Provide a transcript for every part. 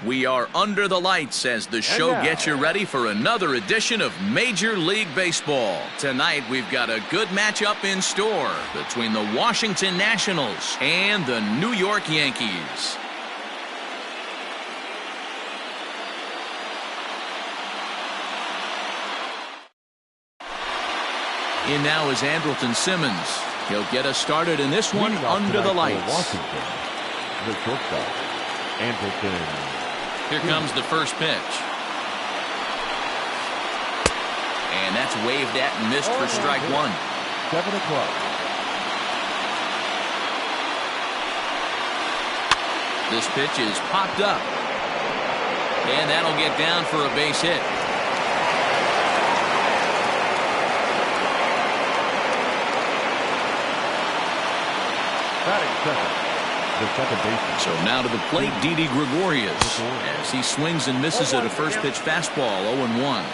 We are under the lights as the show gets you ready for another edition of Major League Baseball. Tonight, we've got a good matchup in store between the Washington Nationals and the New York Yankees. In now is Andrelton Simmons. He'll get us started in this one under the lights. Washington, the shortstop, Andrelton. Here comes the first pitch. And that's waved at and missed for strike one. 7 o'clock. This pitch is popped up. And that'll get down for a base hit. Batting second. The second baseman. So now to the plate, Didi Gregorius, as he swings and misses at a first pitch fastball, 0-1.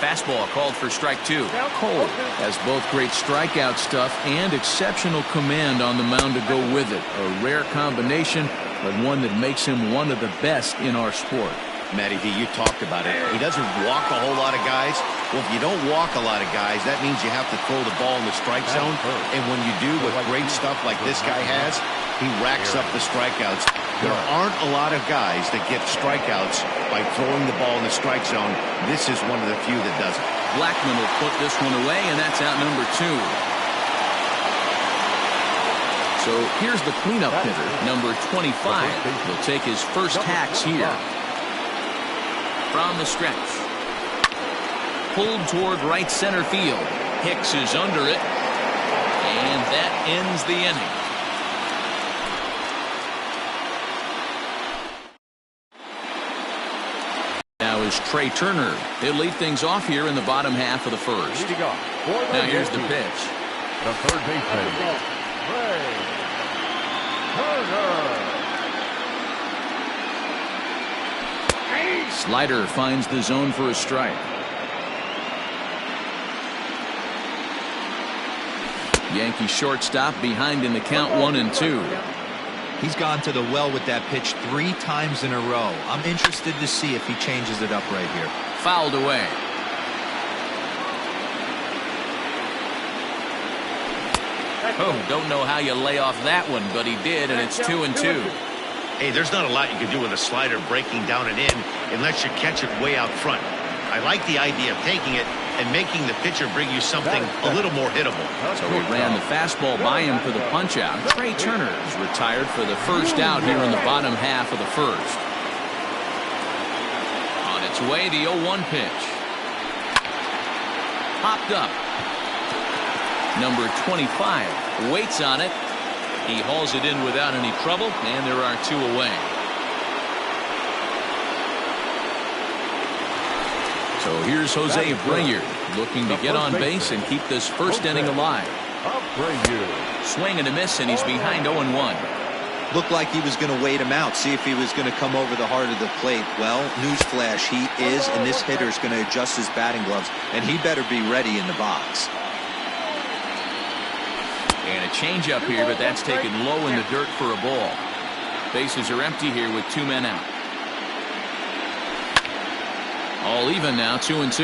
Fastball called for strike two. Cole has both great strikeout stuff and exceptional command on the mound to go with it. A rare combination, but one that makes him one of the best in our sport. Matty V, you talked about it. He doesn't walk a whole lot of guys. Well, if you don't walk a lot of guys, that means you have to throw the ball in the strike zone. And when you do with great stuff like this guy has, he racks up the strikeouts. There aren't a lot of guys that get strikeouts by throwing the ball in the strike zone. This is one of the few that does it. Blackman will put this one away, and that's out number 2. So here's the cleanup hitter, number 25. He'll take his first hacks here. From the stretch. Pulled toward right center field. Hicks is under it. And that ends the inning. Now is Trey Turner. He'll lead things off here in the bottom half of the first. Now here's the pitch. The third baseman, Trey Turner. Slider finds the zone for a strike. Yankee shortstop behind in the count 1-2. He's gone to the well with that pitch 3 times in a row. I'm interested to see if he changes it up right here. Fouled away. Oh, don't know how you lay off that one, but he did, and it's 2-2. Hey, there's not a lot you can do with a slider breaking down and in unless you catch it way out front. I like the idea of taking it and making the pitcher bring you something a little more hittable. So he ran the fastball by him for the punch-out. Trey Turner is retired for the first out here in the bottom half of the first. On its way, the 0-1 pitch. Popped up. Number 25 waits on it. He hauls it in without any trouble, and there are 2 away. So here's Jose Brayer looking to get on base and keep this first inning alive. Swing and a miss, and he's behind 0-1. Looked like he was going to wait him out, see if he was going to come over the heart of the plate. Well, newsflash, he is, and this hitter is going to adjust his batting gloves, and he better be ready in the box. And a changeup here, but that's taken low in the dirt for a ball. Bases are empty here with 2 men out. All even now, 2-2.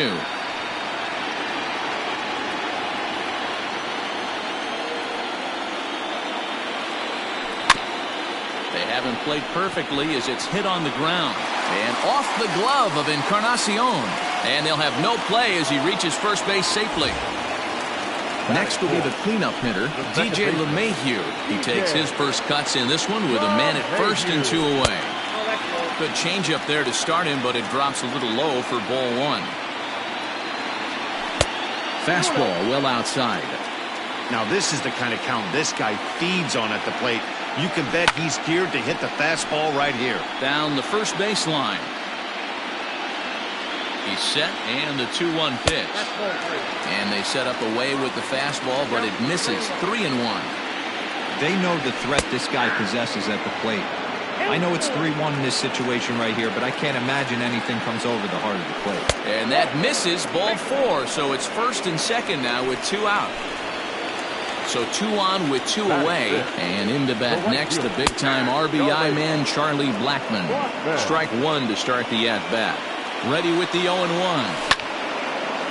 They haven't played perfectly as it's hit on the ground. And off the glove of Encarnacion. And they'll have no play as he reaches first base safely. Next will be the cleanup hitter, DJ LeMahieu. He takes his first cuts in this one with a man at first and 2 away. Good changeup there to start him, but it drops a little low for ball 1. Fastball well outside. Now this is the kind of count this guy feeds on at the plate. You can bet he's geared to hit the fastball right here. Down the first baseline. He's set, and the 2-1 pitch. And they set up away with the fastball, but it misses. 3-1. They know the threat this guy possesses at the plate. I know it's 3-1 in this situation right here, but I can't imagine anything comes over the heart of the plate. And that misses, ball 4, so it's first and second now with 2 out. So 2 on with 2 away. And in to bat next, the big-time RBI man, Charlie Blackmon. Strike 1 to start the at-bat. Ready with the 0-1.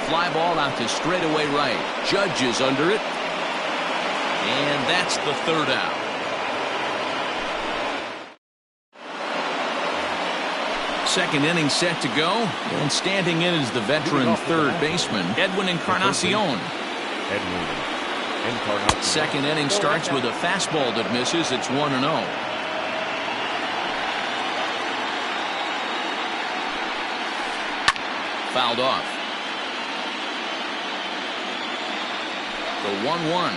Fly ball out to straightaway right. Judge is under it. And that's the 3rd out. Second inning set to go. And standing in is the veteran third baseman, Edwin Encarnacion. Second inning starts with a fastball that misses. It's 1-0. Fouled off. The 1-1.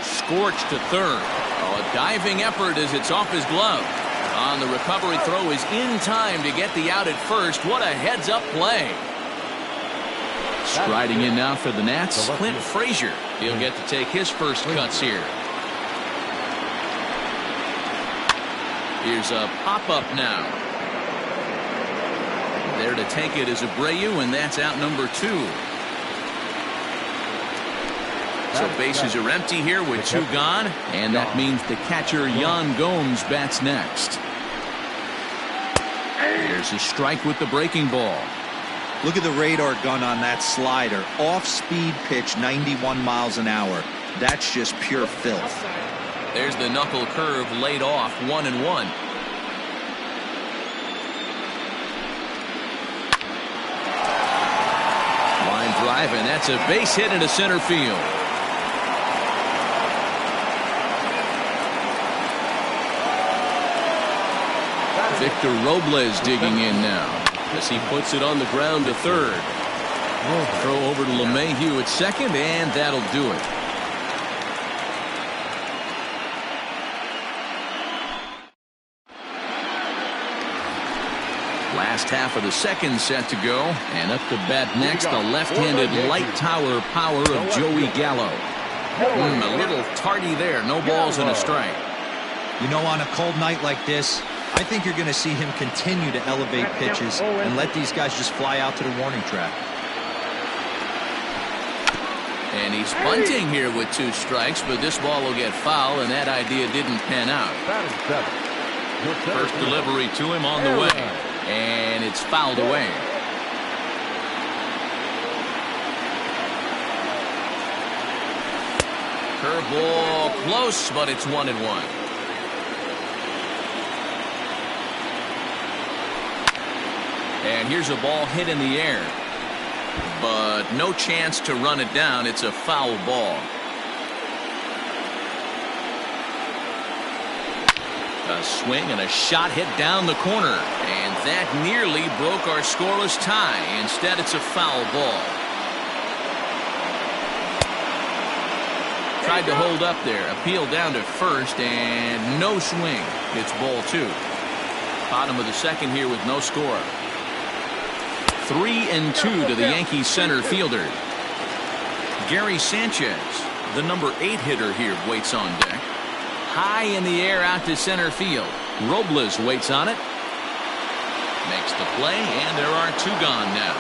Scorched to third. Oh, a diving effort as it's off his glove. On the recovery throw is in time to get the out at first. What a heads-up play. Striding in now for the Nats, Clint Frazier. He'll get to take his first cuts here. Here's a pop-up now. There to take it is Abreu, and that's out number 2. So bases are empty here with 2 gone, and that means the catcher Yan Gomes bats next. There's a strike with the breaking ball. Look at the radar gun on that slider. Off-speed pitch, 91 miles an hour. That's just pure filth. There's the knuckle curve laid off, 1-1. Line drive, and that's a base hit into center field. Victor Robles digging in now as he puts it on the ground to third. Throw over to LeMahieu at second, and that'll do it. Last half of the second set to go, and up to bat next, the left-handed light tower power of Joey Gallo. A little tardy there. No balls and a strike. You know, on a cold night like this, I think you're going to see him continue to elevate pitches and let these guys just fly out to the warning track. And he's bunting here with 2 strikes, but this ball will get foul, and that idea didn't pan out. First delivery to him on the way, and it's fouled away. Curveball close, but it's 1-1. And here's a ball hit in the air, but no chance to run it down. It's a foul ball. A swing and a shot hit down the corner, and that nearly broke our scoreless tie. Instead, it's a foul ball. Tried to hold up there, appealed down to first, and no swing. It's ball 2. Bottom of the second here with no score. 3-2 to the Yankees center fielder. Gary Sanchez, the number 8 hitter here, waits on deck. High in the air out to center field. Robles waits on it. Makes the play, and there are 2 gone now.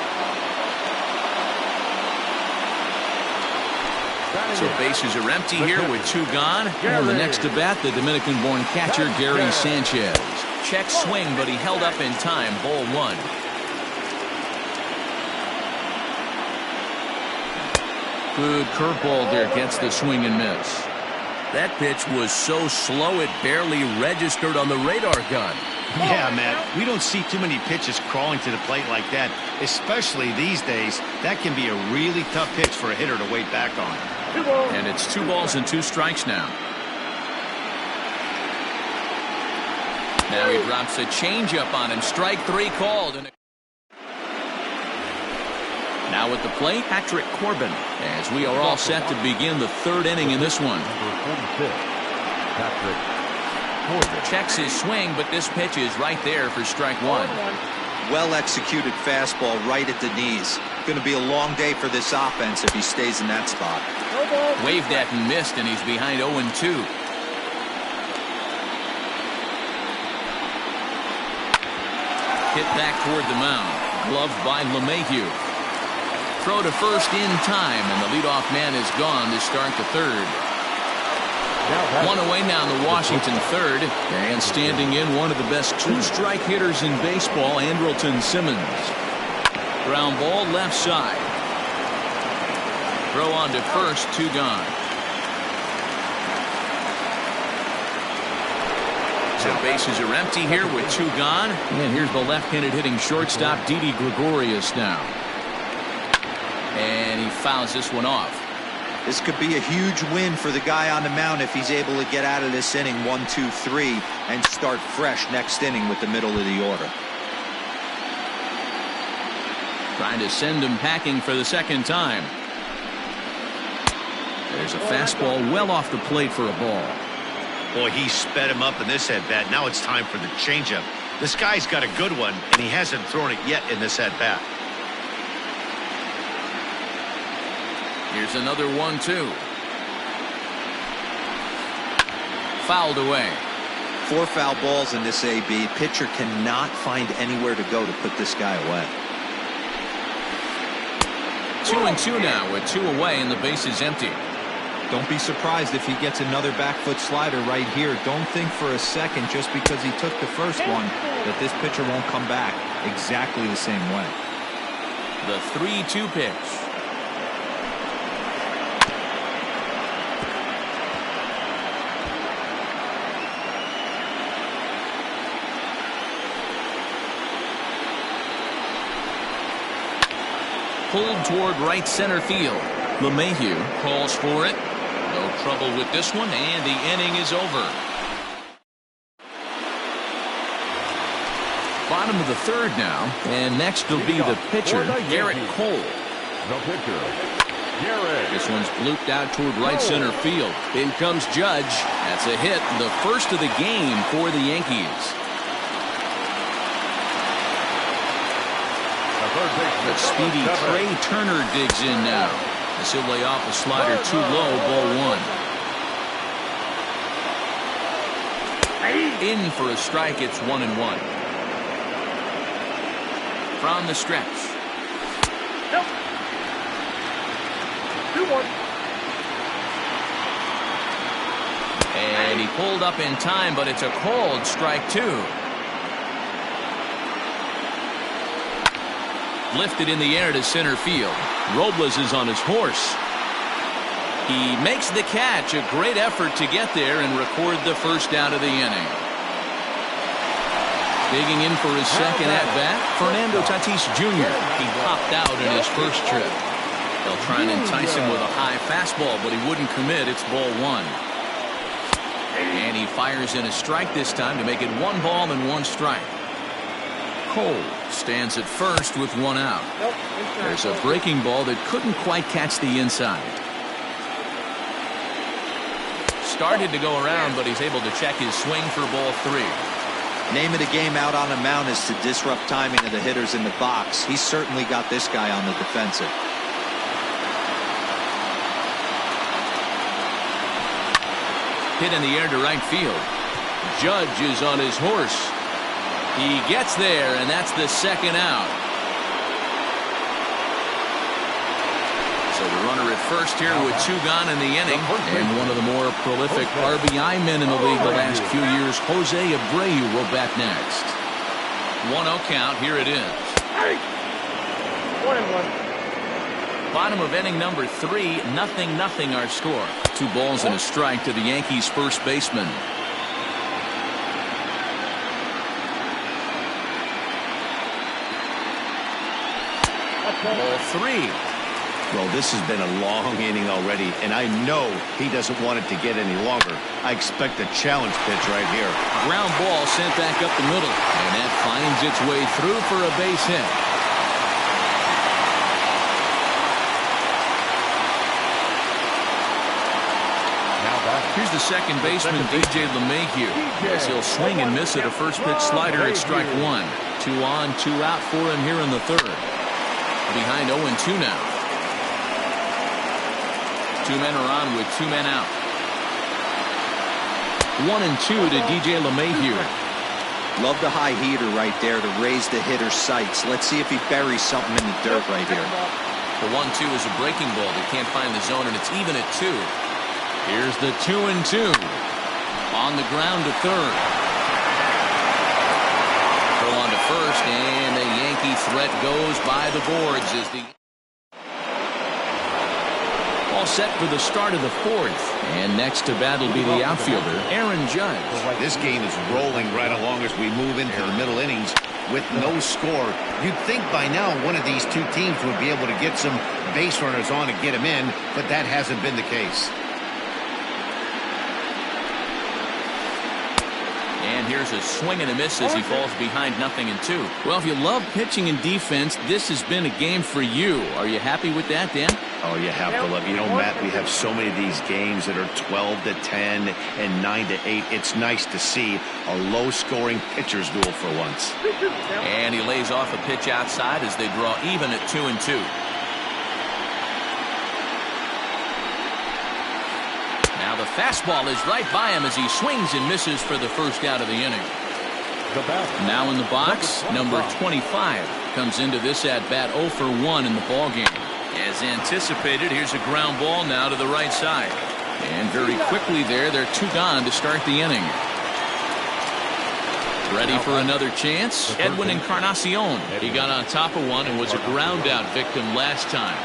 So bases are empty here with 2 gone. And the next to bat, the Dominican-born catcher Gary Sanchez. Check swing, but he held up in time. Ball 1. Good curveball there, gets the swing and miss. That pitch was so slow it barely registered on the radar gun. Yeah, man, we don't see too many pitches crawling to the plate like that, especially these days. That can be a really tough pitch for a hitter to wait back on. And it's 2 balls and 2 strikes now. Now he drops a changeup on him. Strike 3 called. And now at the plate, Patrick Corbin, as we are all set to begin the 3rd inning in this one. Checks his swing, but this pitch is right there for strike 1. Well-executed fastball right at the knees. Going to be a long day for this offense if he stays in that spot. Waved at and missed, and he's behind 0-2. Hit back toward the mound. Gloved by LeMahieu. throw to first in time, and the leadoff man is gone to start the third. One away now in the Washington third, and standing in one of the best two-strike hitters in baseball, Andrelton Simmons. Ground ball left side. Throw on to first, 2 gone. So bases are empty here with 2 gone. And here's the left-handed hitting shortstop, Didi Gregorius now. And he fouls this one off. This could be a huge win for the guy on the mound if he's able to get out of this inning 1, 2, 3 and start fresh next inning with the middle of the order. Trying to send him packing for the second time. There's a fastball well off the plate for a ball. Boy, he sped him up in this at-bat. Now it's time for the changeup. This guy's got a good one, and he hasn't thrown it yet in this at-bat. Here's another 1-2. Fouled away. 4 foul balls in this AB. Pitcher cannot find anywhere to go to put this guy away. 2-2 now with 2 away and the base is empty. Don't be surprised if he gets another back foot slider right here. Don't think for a second just because he took the first one that this pitcher won't come back exactly the same way. The 3-2 pitch. Pulled toward right center field. LeMahieu calls for it. No trouble with this one, and the inning is over. Bottom of the third now, and next will be the pitcher, Garrett Cole. The pitcher, Garrett. This one's blooped out toward right center field. In comes Judge. That's a hit, the first of the game for the Yankees. The speedy Trey Turner digs in now. As he'll lay off a slider too low, ball 1. In for a strike, it's 1-1. From the stretch. Nope. 2-1. And he pulled up in time, but it's a called strike 2. Lifted in the air to center field. Robles is on his horse. He makes the catch. A great effort to get there and record the first out of the inning. Digging in for his second at-bat, Fernando Tatis Jr. He popped out in his first trip. They'll try and entice him with a high fastball, but he wouldn't commit. It's ball 1. And he fires in a strike this time to make it 1 ball and 1 strike. Cole stands at first with 1 out. There's a breaking ball that couldn't quite catch the inside. Started to go around, but he's able to check his swing for ball 3. Name of the game out on the mound is to disrupt timing of the hitters in the box. He's certainly got this guy on the defensive. Hit in the air to right field. Judge is on his horse. He gets there, and that's the second out. So the runner at first here with 2 gone in the inning. And one of the more prolific RBI men in the league the last few years, Jose Abreu, will bat next. 1-0 count. Here it is. 1-1. Bottom of inning number 3, 0-0 our score. 2 balls and a strike to the Yankees' first baseman. Ball 3. Well, this has been a long inning already, and I know he doesn't want it to get any longer. I expect a challenge pitch right here. Ground ball sent back up the middle, and that finds its way through for a base hit. Here's the second baseman, DJ LeMahieu, as he'll swing and miss at a first pitch slider at strike 1. 2 on, 2 out for him here in the third. Behind 0-2 now. 2 men are on with 2 men out. 1-2 to DJ LeMahieu. Love the high heater right there to raise the hitter's sights. Let's see if he buries something in the dirt right here. The 1-2 is a breaking ball. They can't find the zone, and it's even at 2. Here's the 2-2. On the ground to third. Throw on to first, and the Yankee threat goes by the boards as the all set for the start of the 4th. And next to bat will be the outfielder, Aaron Judge. This game is rolling right along as we move into the middle innings with no score. You'd think by now one of these two teams would be able to get some base runners on and get them in, but that hasn't been the case. And here's a swing and a miss as he falls behind 0-2. Well, if you love pitching and defense, this has been a game for you. Are you happy with that, Dan? Oh, you have to love. You know, Matt, we have so many of these games that are 12-10 and 9-8. It's nice to see a low-scoring pitcher's duel for once. And he lays off a pitch outside as they draw even at 2-2. Now the fastball is right by him as he swings and misses for the first out of the inning. Now in the box, number 25 comes into this at-bat 0 for 1 in the ballgame. As anticipated, here's a ground ball now to the right side. And very quickly there, they're 2 gone to start the inning. Ready for another chance? Edwin Encarnacion. He got on top of one and was a ground out victim last time.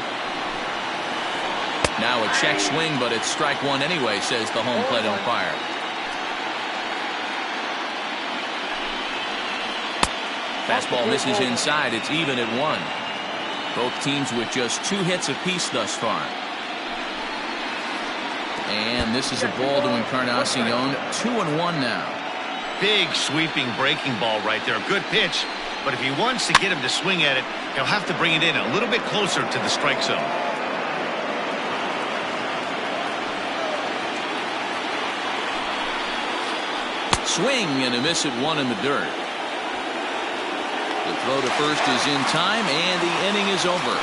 Now a check swing, but it's strike one anyway, says the home plate umpire. Fastball misses inside. It's even at 1. Both teams with just 2 hits apiece thus far. And this is a ball to Encarnacion. 2-1 now. Big sweeping breaking ball right there. A good pitch, but if he wants to get him to swing at it, he'll have to bring it in a little bit closer to the strike zone. Swing and a miss at 1 in the dirt. The throw to first is in time, and the inning is over.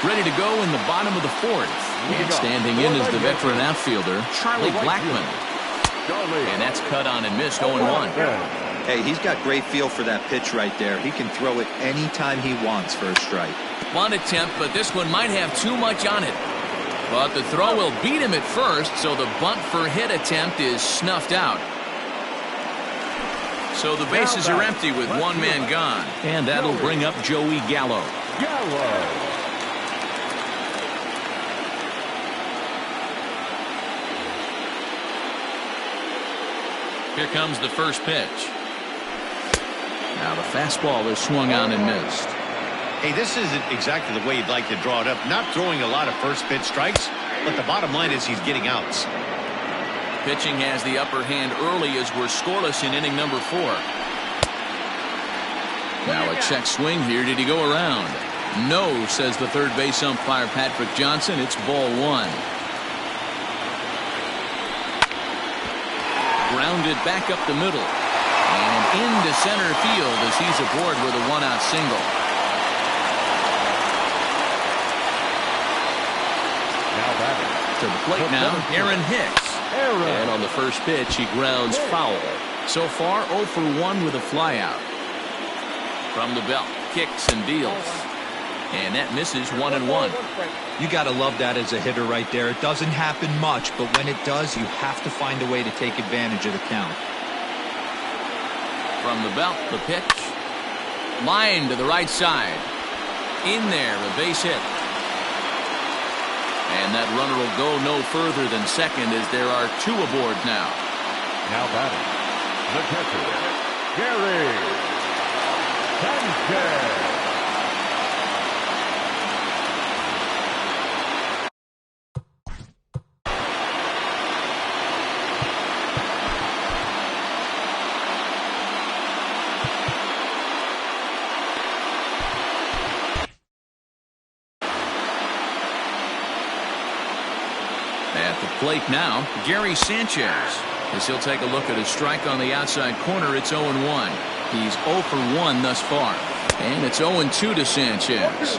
Ready to go in the bottom of the 4th. And standing in is the veteran outfielder, Charlie Blackmon. And that's cut on and missed 0-1. Hey, he's got great feel for that pitch right there. He can throw it anytime he wants for a strike. One attempt, but this one might have too much on it. But the throw will beat him at first, so the bunt for hit attempt is snuffed out. So the bases are empty with 1 man gone. And that'll bring up Joey Gallo. Here comes the first pitch. Now the fastball is swung on and missed. Hey, this isn't exactly the way you'd like to draw it up. Not throwing a lot of first pitch strikes, but the bottom line is he's getting outs. Pitching has the upper hand early as we're scoreless in inning number 4. Now a check swing here. Did he go around? No, says the third base umpire Patrick Johnson. It's ball 1. Grounded back up the middle. And into center field as he's aboard with a 1-out single. To the plate now, Aaron Hicks. And on the first pitch, he grounds foul. So far, 0 for 1 with a flyout. From the belt, kicks and deals. And that misses 1-1. You got to love that as a hitter right there. It doesn't happen much, but when it does, you have to find a way to take advantage of the count. From the belt, the pitch. Line to the right side. In there, a base hit. And that runner will go no further than second as there are 2 aboard now. Now batting, the catcher, Gary Sanchez. At the plate now, Gary Sanchez. As he'll take a look at his strike on the outside corner, it's 0-1. He's 0 for 1 thus far. And it's 0-2 to Sanchez.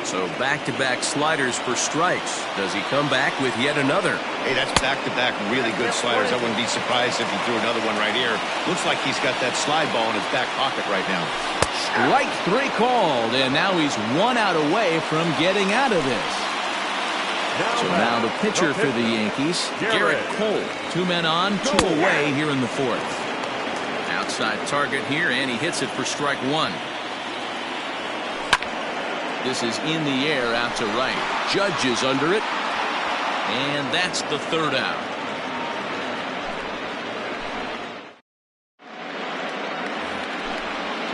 So back-to-back sliders for strikes. Does he come back with yet another? Hey, that's back-to-back really good sliders. I wouldn't be surprised if he threw another one right here. Looks like he's got that slide ball in his back pocket right now. Strike 3 called, and now he's 1 out away from getting out of this. So now the pitcher for the Yankees, Garrett Cole. 2 men on, 2 away here in the 4th. Outside target here, and he hits it for strike 1. This is in the air out to right. Judge is under it, and that's the 3rd out.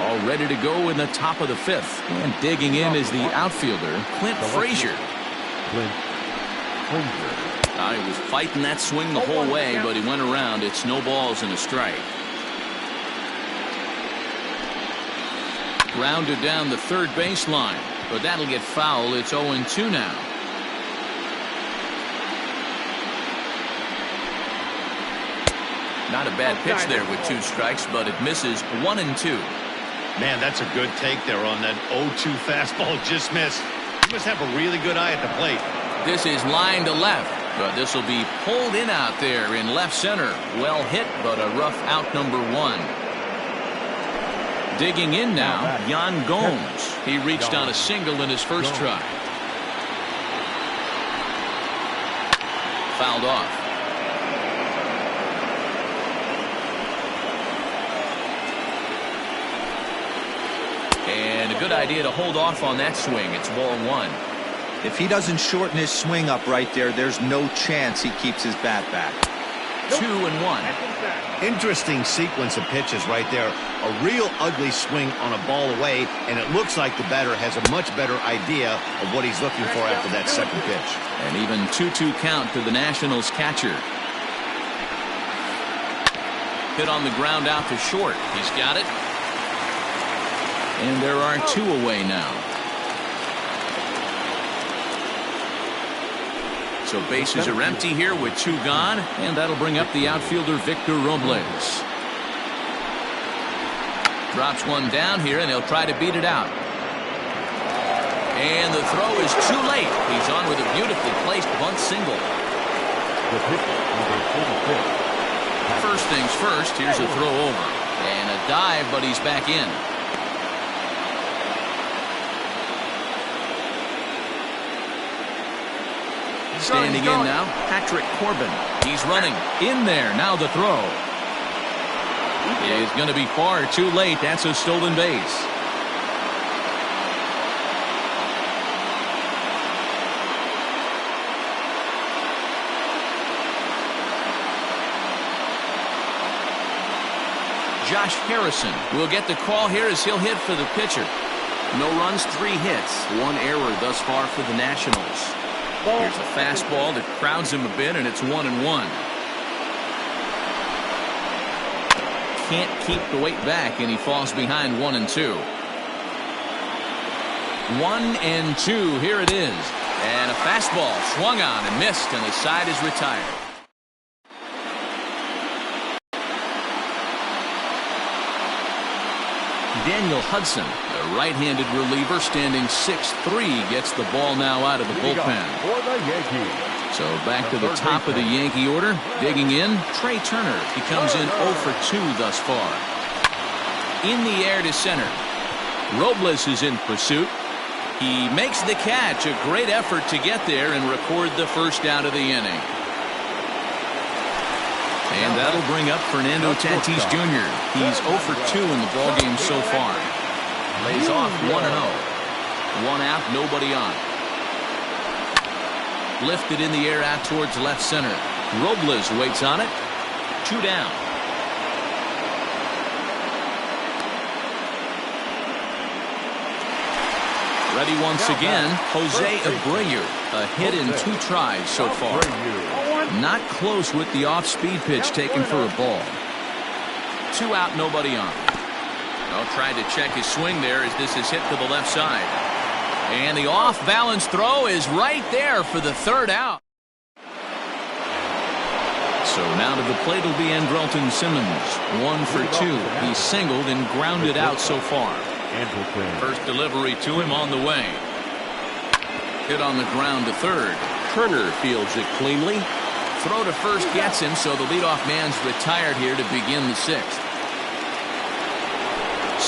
All ready to go in the top of the 5th. And digging in is the outfielder, Clint Frazier. He was fighting that swing the whole way, but he went around. It's no balls and a strike. Grounded down the 3rd baseline, but that'll get foul. It's 0-2 now. Not a bad pitch there with 2 strikes, but it misses. 1-2. Man, that's a good take there on that 0-2 fastball. Just missed. He must have a really good eye at the plate. This is line to left, but this will be pulled in out there in left center. Well hit, but a rough out number 1. Digging in now, Yan Gomes. He reached on a single in his first try. Fouled off. And a good idea to hold off on that swing. It's ball 1. If he doesn't shorten his swing up right there, there's no chance he keeps his bat back. 2-1. Interesting sequence of pitches right there. A real ugly swing on a ball away, and it looks like the batter has a much better idea of what he's looking for after that second pitch. And even 2-2 count to the Nationals catcher. Hit on the ground out to short. He's got it. And there are 2 away now. So bases are empty here with 2 gone, and that'll bring up the outfielder Victor Robles. Drops 1 down here, and he'll try to beat it out. And the throw is too late. He's on with a beautifully placed bunt single. First things first, here's a throw over. And a dive, but he's back in. Standing in now, Patrick Corbin. He's running in there. Now the throw is going to be far too late. That's a stolen base. Josh Harrison will get the call here as he'll hit for the pitcher. No runs, 3 hits, 1 error thus far for the Nationals. Here's a fastball that crowds him a bit, and it's 1-1. Can't keep the weight back, and he falls behind 1-2. 1-2. Here it is. And a fastball swung on and missed, and the side is retired. Daniel Hudson, the right-handed reliever, standing 6'3", gets the ball now out of the bullpen. So back to the top of the Yankee order. Digging in, Trey Turner. He comes in 0 for 2 thus far. In the air to center. Robles is in pursuit. He makes the catch. A great effort to get there and record the first out of the inning. And that'll bring up Fernando Tatis Jr. He's 0 for 2 in the ballgame so far. Lays off 1-0. 1 out, nobody on. Lifted in the air out towards left center. Robles waits on it. 2 down. Ready once again, Jose Abreu. A hit in 2 tries so far. Not close with the off-speed pitch taken for a ball. 2 out, nobody on. Well, tried to check his swing there as this is hit to the left side. And the off-balance throw is right there for the 3rd out. So now to the plate will be Andrelton Simmons. 1 for 2. He's singled and grounded out so far. First delivery to him on the way. Hit on the ground to 3rd. Turner fields it cleanly. Throw to first gets him, so the leadoff man's retired here to begin the 6th.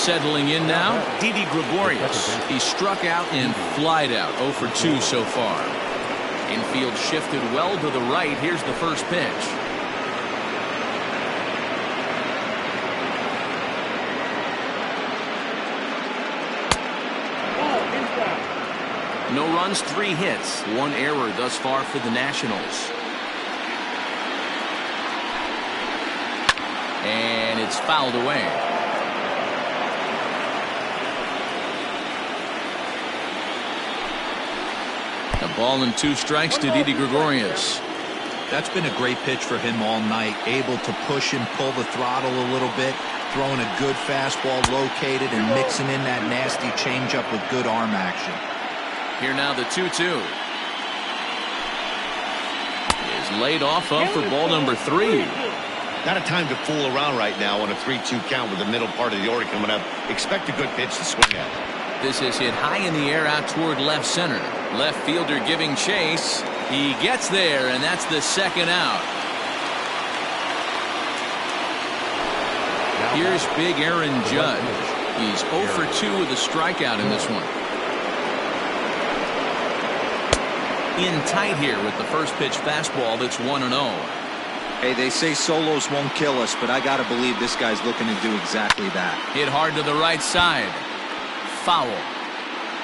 Settling in now, Didi Gregorius. He struck out and flied out, 0 for 2 so far. Infield shifted well to the right. Here's the first pitch. No runs, 3 hits, 1 error thus far for the Nationals. And it's fouled away. A ball and 2 strikes to Didi Gregorius. That's been a great pitch for him all night. Able to push and pull the throttle a little bit. Throwing a good fastball located and mixing in that nasty changeup with good arm action. Here now the 2-2. Is laid off of for ball number 3. Not a time to fool around right now on a 3-2 count with the middle part of the order coming up. Expect a good pitch to swing at. This is hit high in the air out toward left center. Left fielder giving chase. He gets there, and that's the second out. Here's big Aaron Judge. He's 0 for 2 with a strikeout in this one. In tight here with the first pitch fastball that's 1-0. Hey, they say solos won't kill us, but I got to believe this guy's looking to do exactly that. Hit hard to the right side. Foul.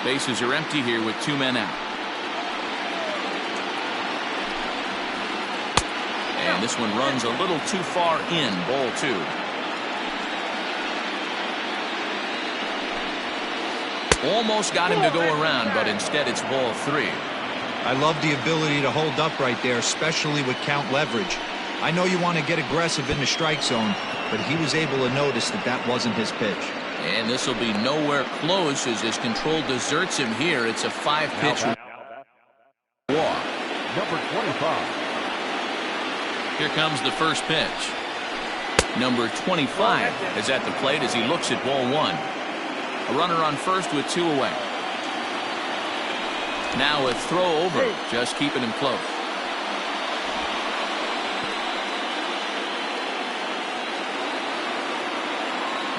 Bases are empty here with 2 men out. And this one runs a little too far in. Ball 2. Almost got him to go around, but instead it's ball 3. I love the ability to hold up right there, especially with count leverage. I know you want to get aggressive in the strike zone, but he was able to notice that that wasn't his pitch. And this will be nowhere close as his control deserts him here. It's a 5-pitch walk. Number 25. Here comes the first pitch. Number 25 is at the plate as he looks at ball 1. A runner on first with 2 away. Now a throw over, just keeping him close.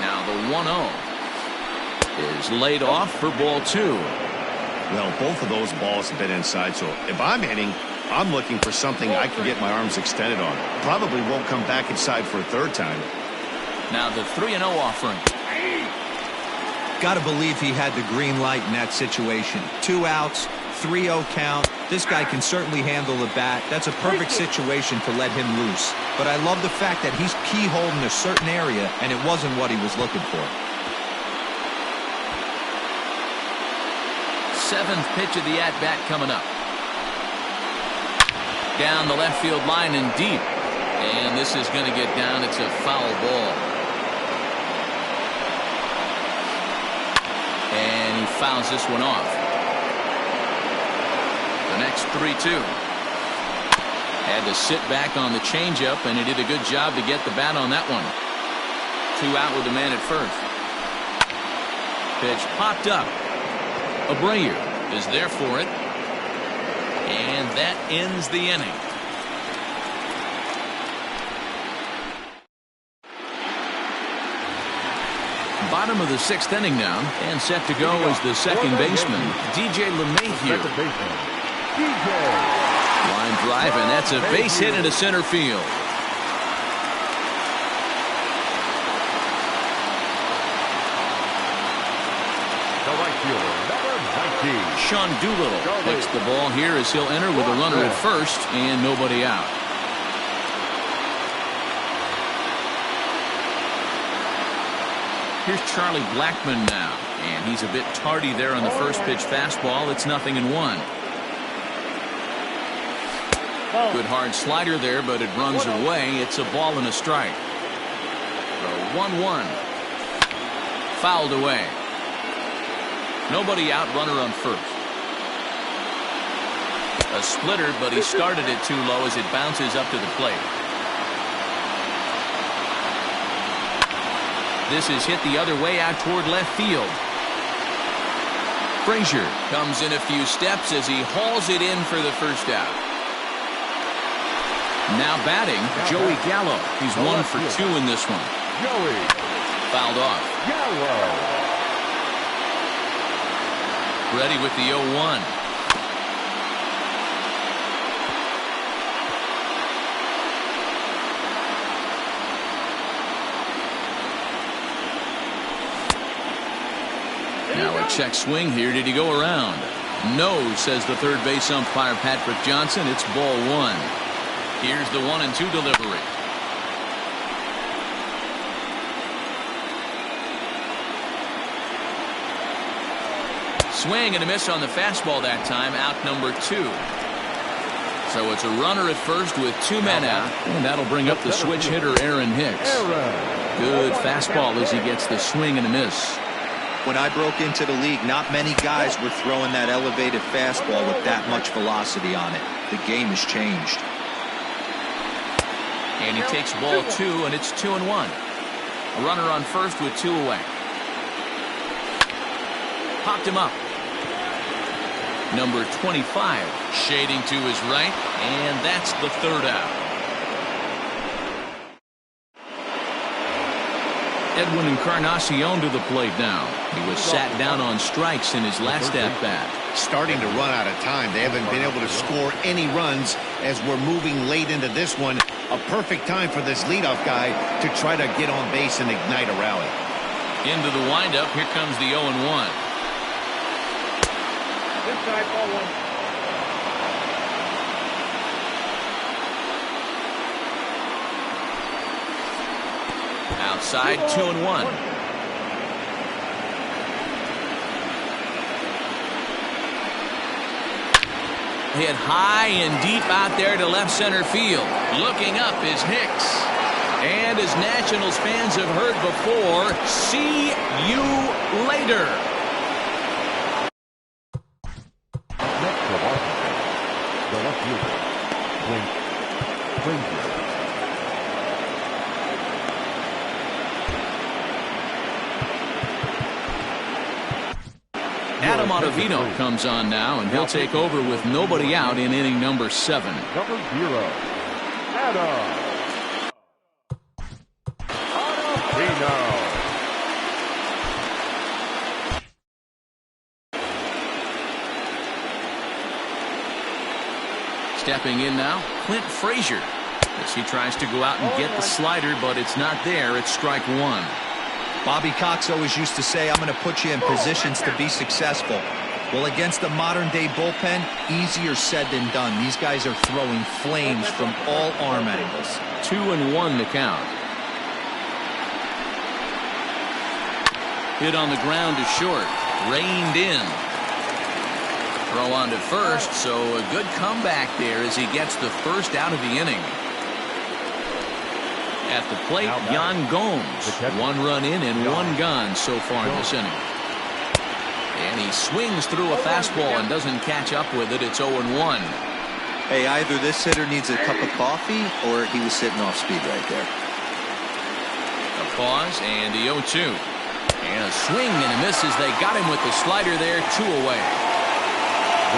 Now the 1-0 is laid off for ball 2. Well, both of those balls have been inside, so if I'm hitting, I'm looking for something I can get my arms extended on. Probably won't come back inside for a 3rd time. Now the 3-0 offering. Got to believe he had the green light in that situation. 2 outs, 3-0 count. This guy can certainly handle the bat. That's a perfect situation to let him loose. But I love the fact that he's keyholding a certain area, and it wasn't what he was looking for. 7th pitch of the at-bat coming up. Down the left field line and deep. And this is going to get down. It's a foul ball. And he fouls this one off. The next 3-2. Had to sit back on the changeup, and he did a good job to get the bat on that one. 2 out with the man at first. Pitch popped up. Abreu is there for it. And that ends the inning. Bottom of the 6th inning now, and set to go is the second baseman, DJ LeMahieu. Line drive, and that's a base hit into center field. The right fielder, number 19. Sean Doolittle takes the ball here as he'll enter with a runner at first and nobody out. Here's Charlie Blackmon now, and he's a bit tardy there on the first pitch fastball. It's 0-1. Good hard slider there, but it runs away. It's a ball and a strike. The 1-1. Fouled away. Nobody out, runner on first. A splitter, but he started it too low as it bounces up to the plate. This is hit the other way out toward left field. Frazier comes in a few steps as he hauls it in for the first out. Now batting, Joey Gallo. He's 1 for 2 in this one. fouled off. Yellow. Ready with the 0-1. Now a check swing here. Did he go around? No, says the third base umpire Patrick Johnson. It's ball 1. Here's the 1-2 delivery. Swing and a miss on the fastball that time. Out number 2. So it's a runner at first with 2 men out, and that'll bring up the switch hitter Aaron Hicks. Good fastball as he gets the swing and a miss. When I broke into the league, not many guys were throwing that elevated fastball with that much velocity on it. The game has changed. And he takes ball 2, and it's 2-1. A runner on first with 2 away. Popped him up. Number 25 shading to his right, and that's the third out. Edwin Encarnacion to the plate now. He was sat down on strikes in his last at-bat. Starting to run out of time. They haven't been able to score any runs as we're moving late into this one. A perfect time for this leadoff guy to try to get on base and ignite a rally. Into the windup. Here comes the 0-1. Inside ball 1. Outside, 2-1. Hit high and deep out there to left center field. Looking up is Hicks. And as Nationals fans have heard before, see you later. Next for Washington, the left fielder, Frazier. Adam Ottavino comes on now, and he'll take over with nobody out in inning number 7. Number 0, Adam Ottavino. Stepping in now, Clint Frazier, as he tries to go out and get the slider, but it's not there. It's strike 1. Bobby Cox always used to say, I'm going to put you in positions to be successful. Well, against a modern-day bullpen, easier said than done. These guys are throwing flames from all arm angles. 2-1 the count. Hit on the ground to short. Reined in. Throw on to first, so a good comeback there as he gets the first out of the inning. At the plate, Yan Gomes. 1 run in and 1 gone so far in this inning. And he swings through a fastball and doesn't catch up with it. It's 0-1. Hey, either this hitter needs a cup of coffee or he was sitting off speed right there. A pause and the 0-2. And a swing and a miss as they got him with the slider there. 2 away.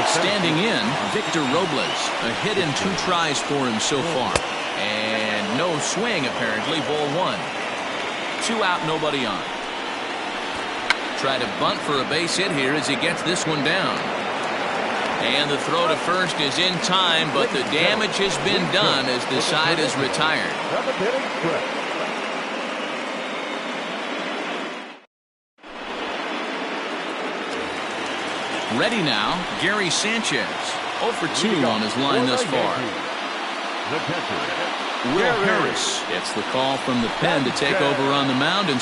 Standing in, Victor Robles. A hit and 2 tries for him so far. And no swing, apparently. Ball 1. 2 out, nobody on. Try to bunt for a base hit here as he gets this one down. And the throw to first is in time, but the damage has been done as the side is retired. Ready now, Gary Sanchez. 0 for 2 on his line thus far. Will Harris gets the call from the pen to take over on the mound and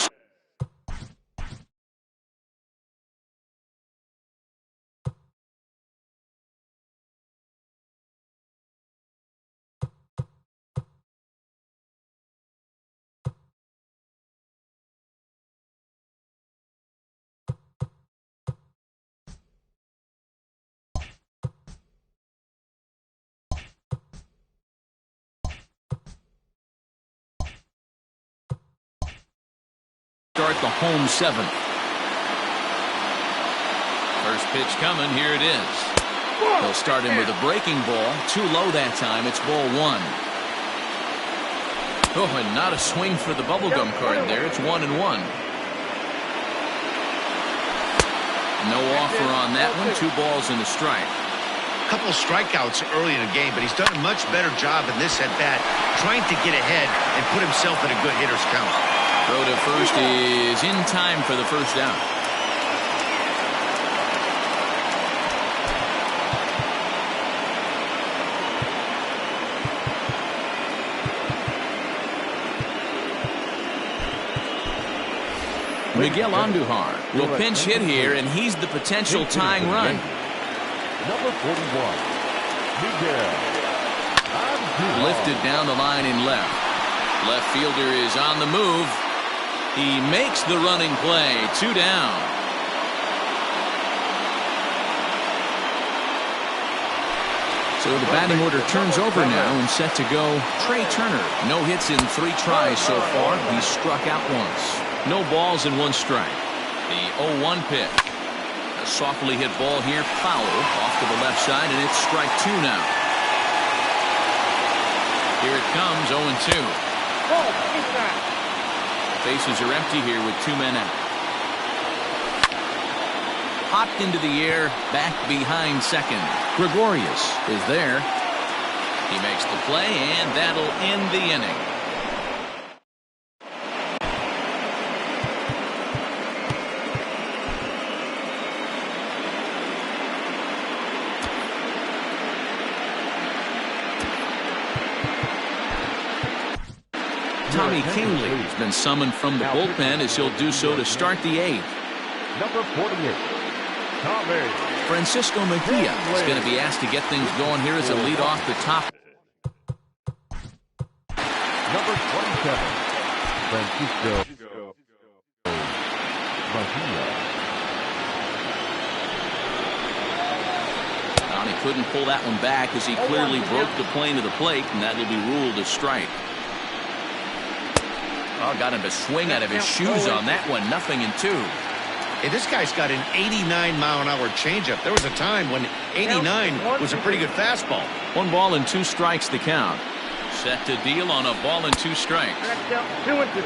start the home 7th. First pitch coming. Here it is. They'll start him with a breaking ball. Too low that time. It's ball 1. Oh, and not a swing for the bubblegum card there. It's 1-1. No offer on that one. 2 balls and a strike. A couple of strikeouts early in the game, but he's done a much better job in this at-bat, trying to get ahead and put himself in a good hitter's count. Throw to first is in time for the first down. Miguel Andujar will pinch hit here, and he's the potential tying run. Number 41, Miguel. Lifted down the line in left. Left fielder is on the move. He makes the running play. 2 down. So the batting order turns over now and set to go Trey Turner. No hits in 3 tries so far. He struck out once. No balls and 1 strike. The 0-1 pitch. A softly hit ball here, foul off to the left side, and it's strike 2 now. Here it comes, 0-2. Bases are empty here with 2 men out. Popped into the air, back behind second. Gregorius is there. He makes the play, and that'll end the inning. Tommy Kingley has been summoned from the bullpen as he'll do so to start the 8th. Number 48, Tommy. Francisco Mejia is going to be asked to get things going here as a lead off the top. Number 27, Francisco Mejia. He couldn't pull that one back as he clearly broke the plane of the plate, and that will be ruled a strike. Oh, got him to swing out of his shoes on that one. 0-2. Hey, this guy's got an 89-mile-an-hour changeup. There was a time when 89 was a pretty good fastball. 1 ball and 2 strikes to count. Set to deal on a ball and 2 strikes. 2-2.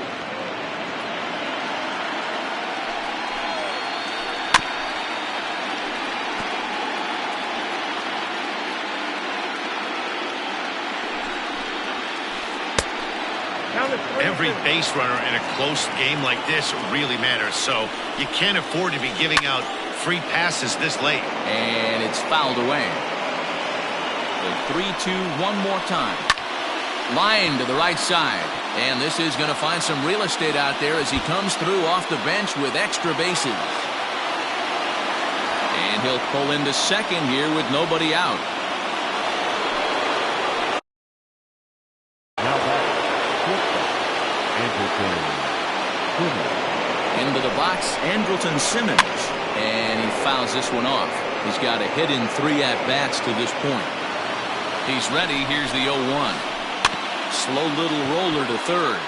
Every base runner in a close game like this really matters, so you can't afford to be giving out free passes this late. And it's fouled away. The 3-2 one more time. Line to the right side. And this is going to find some real estate out there as he comes through off the bench with extra bases. And he'll pull into second here with nobody out. Into the box, Andrelton Simmons, and he fouls this one off. He's got a hit in 3 at-bats to this point. He's ready. Here's the 0-1. Slow little roller to third.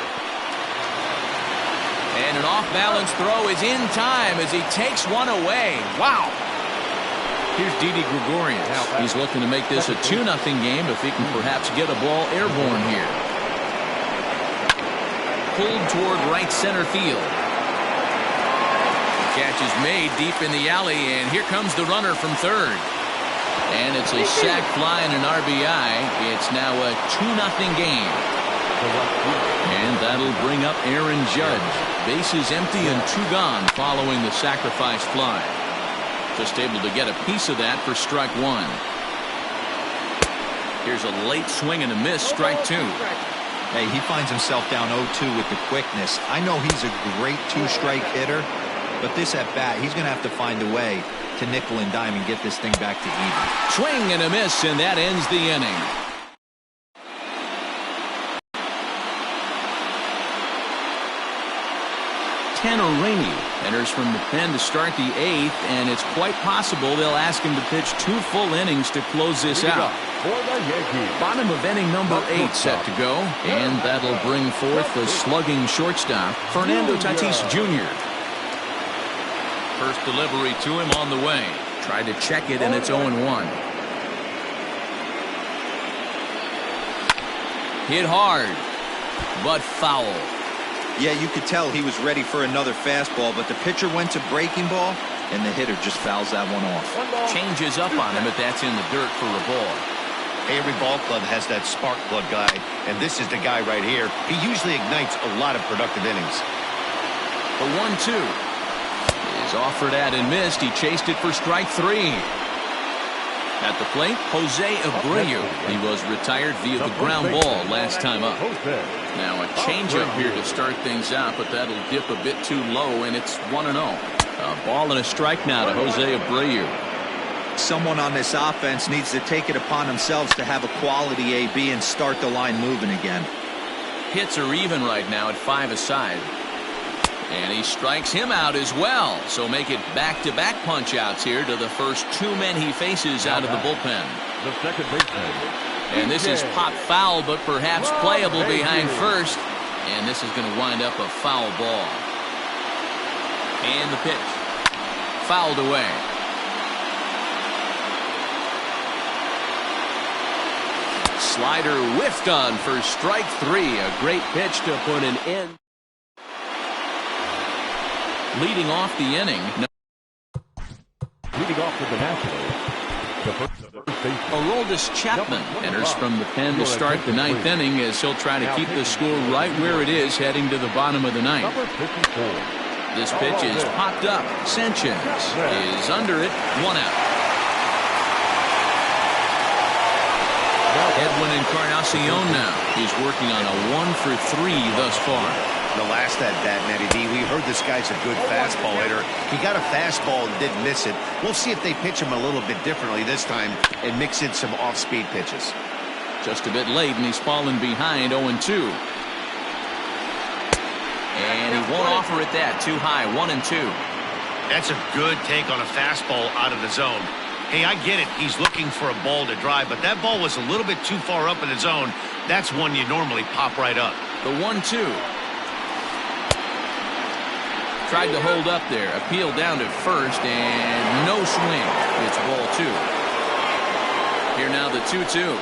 And an off-balance throw is in time as he takes one away. Wow. Here's Didi Gregorius. He's looking to make this a 2-0 game if he can perhaps get a ball airborne here. Pulled toward right center field. The catch is made deep in the alley, and here comes the runner from third. And it's a sac fly and an RBI. It's now a 2-0 game. And that'll bring up Aaron Judge. Bases empty and 2 gone following the sacrifice fly. Just able to get a piece of that for strike 1. Here's a late swing and a miss, strike 2. Hey, he finds himself down 0-2 with the quickness. I know he's a great 2-strike hitter, but this at bat, he's going to have to find a way to nickel and dime and get this thing back to even. Swing and a miss, and that ends the inning. Tanner Rainey enters from the pen to start the 8th, and it's quite possible they'll ask him to pitch 2 full innings to close this out. Bottom of inning number 8 set to go, and that'll bring forth the slugging shortstop, Fernando Tatis Jr. First delivery to him on the way. Tried to check it, and it's 0-1. Hit hard, but foul. Yeah, you could tell he was ready for another fastball, but the pitcher went to breaking ball, and the hitter just fouls that one off. Changes up on him, but that's in the dirt for a ball. Every ball club has that spark plug guy, and this is the guy right here. He usually ignites a lot of productive innings. The 1-2 is offered at and missed. He chased it for strike 3. At the plate, Jose Abreu. He was retired via the ground ball last time up. Now a changeup here to start things out, but that'll dip a bit too low, and it's 1-0. A ball and a strike now to Jose Abreu. Someone on this offense needs to take it upon themselves to have a quality AB and start the line moving again. Hits are even right now at 5 aside. And he strikes him out as well. So make it back-to-back punch-outs here to the first 2 men he faces out of the bullpen. The second baseman. And this is pop foul, but perhaps playable behind first. And this is going to wind up a foul ball. And the pitch. Fouled away. Slider whiffed on for strike 3. A great pitch to put an end. Leading off the inning. Leading off to the Nationals. The first baseman. Aroldis Chapman enters from the pen to start the 9th inning as he'll try to keep the score right where it is heading to the bottom of the 9th. Number 54. This pitch is popped up. Sanchez is under it. 1 out. Edwin Encarnacion now. He's working on a 1-for-3 thus far. The last at-bat, Matty D, we heard this guy's a good fastball hitter. He got a fastball and didn't miss it. We'll see if they pitch him a little bit differently this time and mix in some off-speed pitches. Just a bit late, and he's fallen behind 0-2. And he won't offer it that. Too high, 1-2. That's a good take on a fastball out of the zone. Hey, I get it. He's looking for a ball to drive, but that ball was a little bit too far up in the zone. That's one you normally pop right up. The 1-2. Tried to hold up there. Appeal down to first, and no swing. It's ball 2. Here now the 2-2.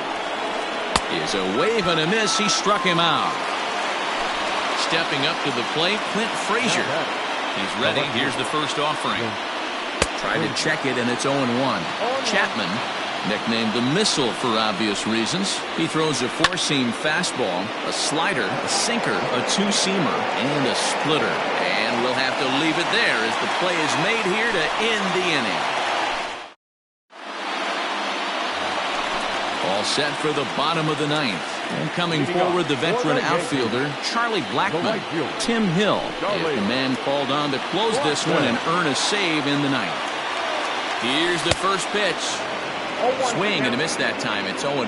Is a wave and a miss. He struck him out. Stepping up to the plate, Clint Frazier. He's ready. Here's the first offering. Tried to check it, and it's 0-1. Chapman, nicknamed the Missile for obvious reasons. He throws a 4-seam fastball, a slider, a sinker, a 2-seamer, and a splitter. And we'll have to leave it there as the play is made here to end the inning. All set for the bottom of the 9th. And coming forward, the veteran outfielder, Charlie Blackmon. Tim Hill is the man called on to close this one and earn a save in the 9th. Here's the first pitch. Swing and a miss that time. It's 0-1.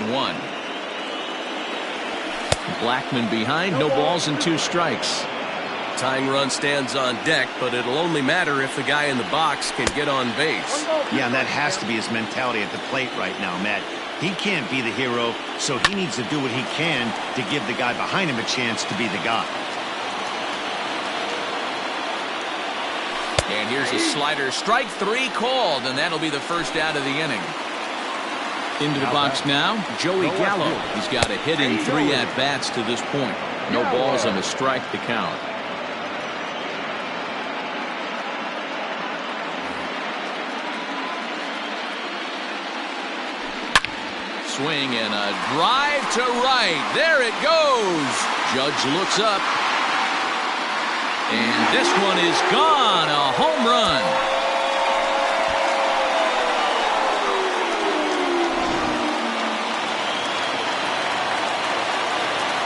Blackmon behind, no balls and 2 strikes. Tying run stands on deck, but it'll only matter if the guy in the box can get on base. Yeah, and that has to be his mentality at the plate right now, Matt. He can't be the hero, so he needs to do what he can to give the guy behind him a chance to be the guy. And here's a slider. Strike 3 called, and that'll be the first out of the inning. Into the box now, Joey Gallo. He's got a hitting 3 at-bats to this point. No balls and a strike to count. Swing and a drive to right. There it goes. Judge looks up. And this one is gone. A home run.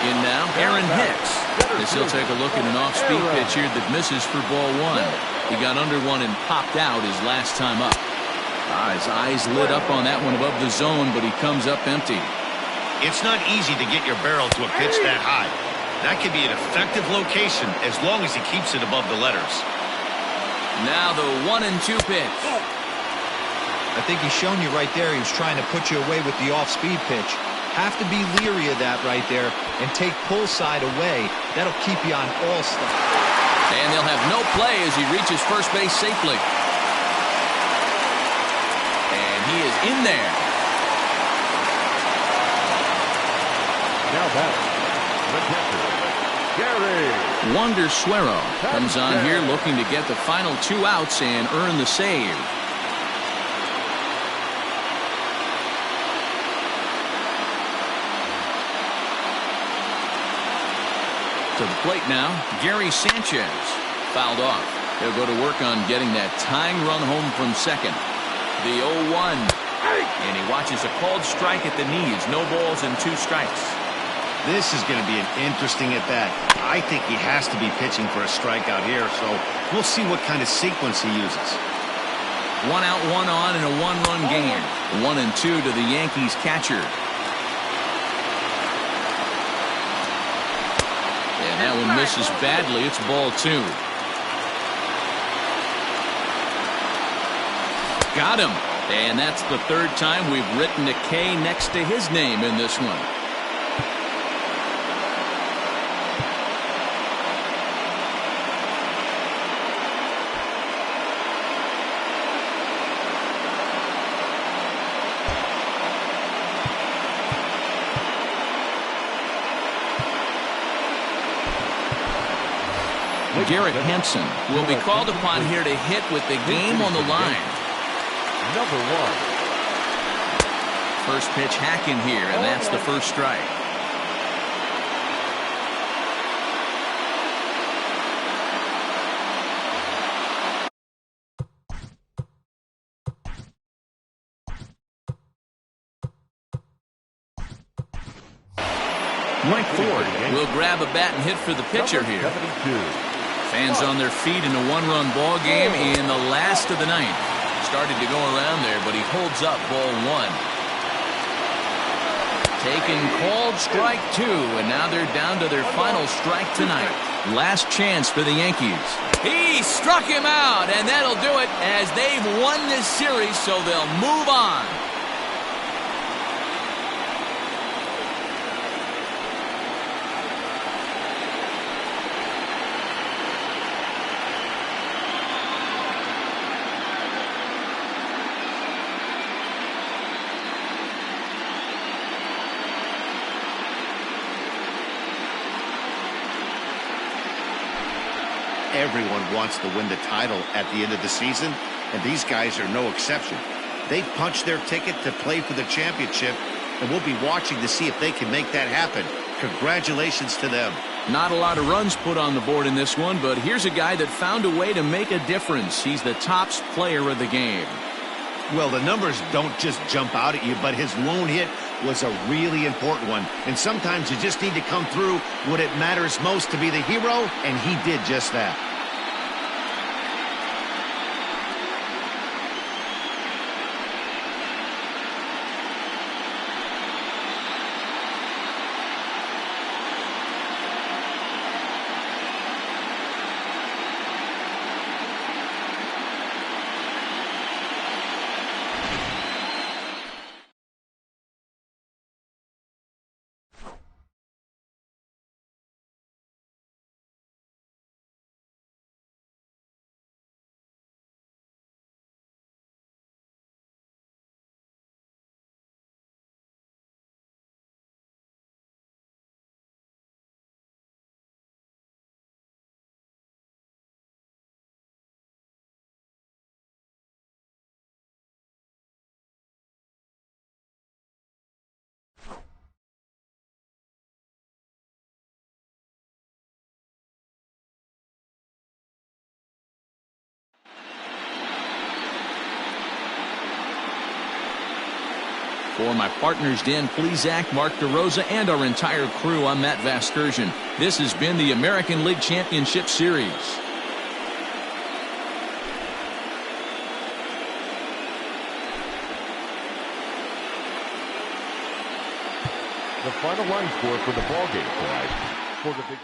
In now, Aaron Hicks. As he'll take a look at an off-speed pitch here that misses for ball 1. He got under one and popped out his last time up. His eyes lit up on that one above the zone, but he comes up empty. It's not easy to get your barrel to a pitch that high. That could be an effective location as long as he keeps it above the letters. Now the 1-2 pitch. I think he's shown you right there he was trying to put you away with the off-speed pitch. Have to be leery of that right there and take pull side away. That'll keep you on all stuff. And they'll have no play as he reaches first base safely. And he is in there. Now batting, the catcher, Gary. Wander Suero comes on here looking to get the final 2 outs and earn the save. To the plate now, Gary Sanchez. Fouled off. He'll go to work on getting that tying run home from second. The 0-1. And he watches a called strike at the knees. No balls and 2 strikes. This is going to be an interesting at-bat. I think he has to be pitching for a strikeout here, so we'll see what kind of sequence he uses. 1 out, 1 on in a 1-run game. 1-2 to the Yankees catcher. And that one misses badly. It's ball 2. Got him. And that's the 3rd time we've written a K next to his name in this one. Garrett Hampson will be called upon here to hit with the game on the line. Number 1. First pitch hacking here, and that's the first strike. Mike Ford will grab a bat and hit for the pitcher here. 72. Fans on their feet in a 1-run ball game in the last of the 9th. Started to go around there, but he holds up ball 1. Taking called strike 2, and now they're down to their final strike tonight. Last chance for the Yankees. He struck him out, and that'll do it as they've won this series, so they'll move on. Everyone wants to win the title at the end of the season, and these guys are no exception. They punched their ticket to play for the championship, and we'll be watching to see if they can make that happen. Congratulations to them. Not a lot of runs put on the board in this one, but here's a guy that found a way to make a difference. He's the tops player of the game. Well, the numbers don't just jump out at you, but his lone hit was a really important one. And sometimes you just need to come through when it matters most to be the hero, and he did just that. For my partners Dan Plesac, Mark DeRosa, and our entire crew, I'm Matt Vasgersian. This has been the American League Championship Series. The final line score for the ballgame tonight. For the big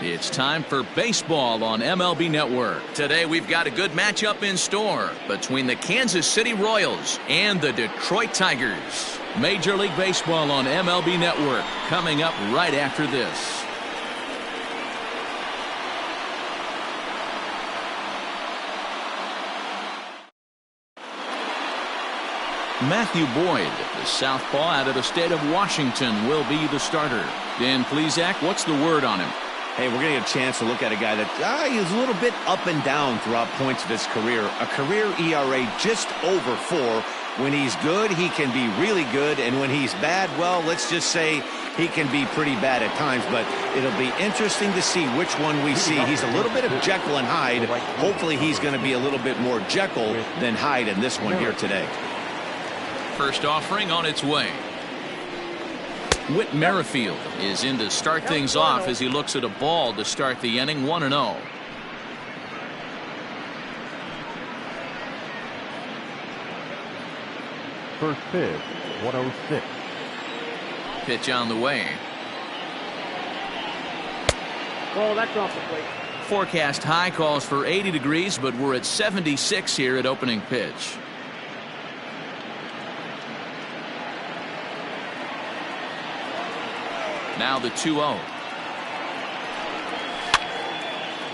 It's time for baseball on MLB Network. Today we've got a good matchup in store between the Kansas City Royals and the Detroit Tigers. Major League Baseball on MLB Network coming up right after this. Matthew Boyd, the southpaw out of the state of Washington, will be the starter. Dan Plesac, what's the word on him? Hey, we're going to get a chance to look at a guy that he's a little bit up and down throughout points of his career. A career ERA just over 4. When he's good, he can be really good. And when he's bad, well, let's just say he can be pretty bad at times. But it'll be interesting to see which one we see. He's a little bit of Jekyll and Hyde. Hopefully he's going to be a little bit more Jekyll than Hyde in this one here today. First offering on its way. Whit Merrifield is in to start things off as he looks at a ball to start the inning, 1-0. First pitch, 106. Pitch on the way. Oh, that's off the plate. Forecast high calls for 80 degrees, but we're at 76 here at opening pitch. Now the 2-0.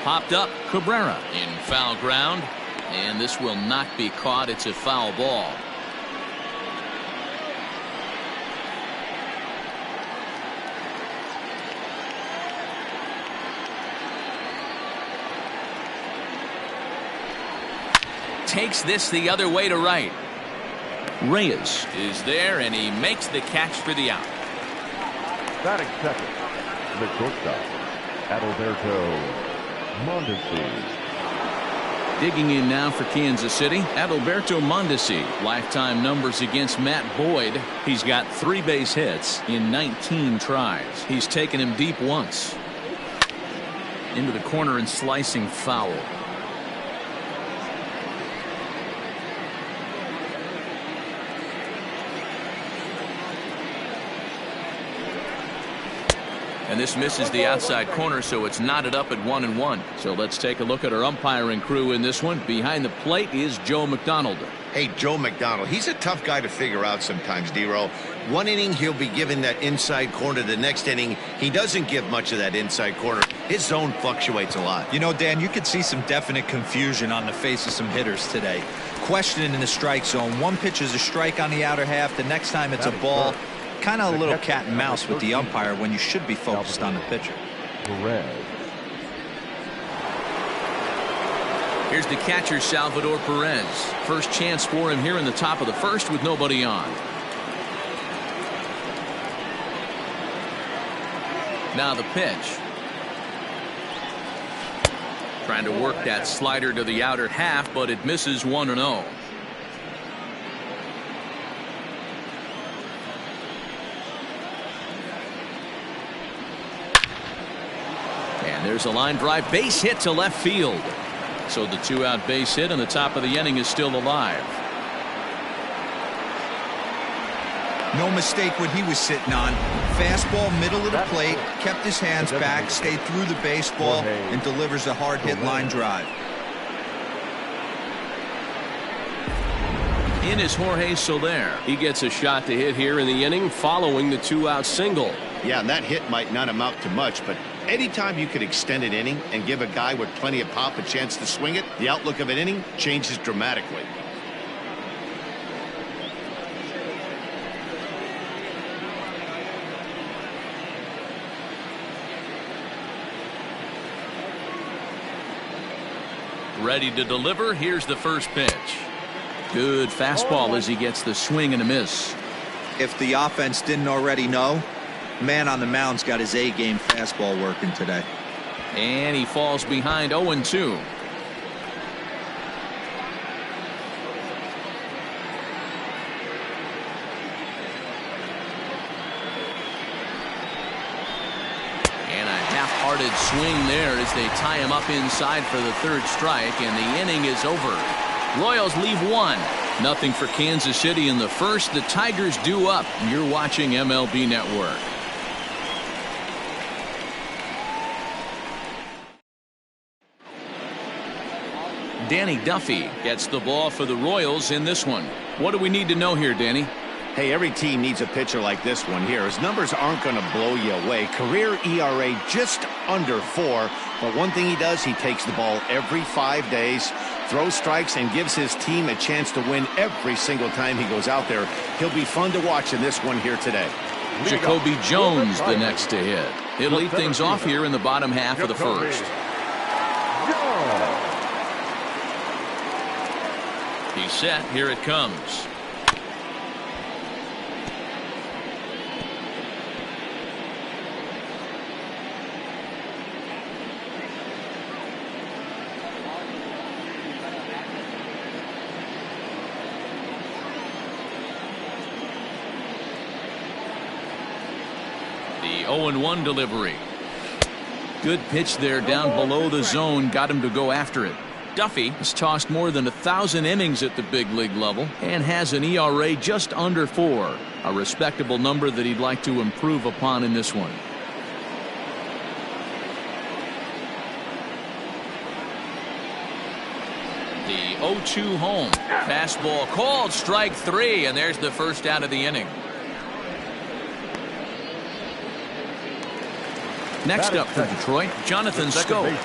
Popped up Cabrera in foul ground, and this will not be caught. It's a foul ball. Takes this the other way to right. Reyes is there, and he makes the catch for the out. Batting second, the shortstop, Adalberto Mondesi. Digging in now for Kansas City, Adalberto Mondesi. Lifetime numbers against Matt Boyd. He's got 3 base hits in 19 tries. He's taken him deep once. Into the corner and slicing foul. And this misses the outside corner, so it's knotted up at 1-1. So let's take a look at our umpiring crew in this one. Behind the plate is Joe McDonald. Hey, Joe McDonald, he's a tough guy to figure out sometimes, D-Row. One inning, he'll be given that inside corner. The next inning, he doesn't give much of that inside corner. His zone fluctuates a lot. You know, Dan, you could see some definite confusion on the face of some hitters today. Questioning in the strike zone. One pitch is a strike on the outer half. The next time it's a ball. Kind of a little cat and mouse with the umpire when you should be focused on the pitcher. Here's the catcher, Salvador Perez. First chance for him here in the top of the first with nobody on. Now the pitch. Trying to work that slider to the outer half, but it misses 1-0. There's a line drive base hit to left field. So the 2-out base hit and the top of the inning is still alive. No mistake what he was sitting on. Fastball middle of the plate, kept his hands back, stayed through the baseball, and delivers a hard hit line drive. In is Jorge Soler. He gets a shot to hit here in the inning following the 2-out single. Yeah, and that hit might not amount to much, but anytime you could extend an inning and give a guy with plenty of pop a chance to swing it, the outlook of an inning changes dramatically. Ready to deliver. Here's the first pitch. Good fastball as he gets the swing and a miss. If the offense didn't already know, man on the mound's got his A-game fastball working today. And he falls behind 0-2. And a half-hearted swing there as they tie him up inside for the 3rd strike, and the inning is over. Royals leave 1-0 for Kansas City in the first. The Tigers due up. You're watching MLB Network. Danny Duffy gets the ball for the Royals in this one. What do we need to know here, Danny? Hey, every team needs a pitcher like this one here. His numbers aren't going to blow you away. Career ERA just under 4. But one thing he does, he takes the ball every 5 days, throws strikes, and gives his team a chance to win every single time he goes out there. He'll be fun to watch in this one here today. Jacoby Jones the next to hit. He'll lead things off here in the bottom half of the first. He's set. Here it comes. The 0-1 delivery. Good pitch there down below the zone. Got him to go after it. Duffy has tossed more than 1,000 innings at the big league level and has an ERA just under 4. A respectable number that he'd like to improve upon in this one. The 0-2 home. Fastball called, strike 3, and there's the first out of the inning. Next up for Detroit, Jonathan Schoop.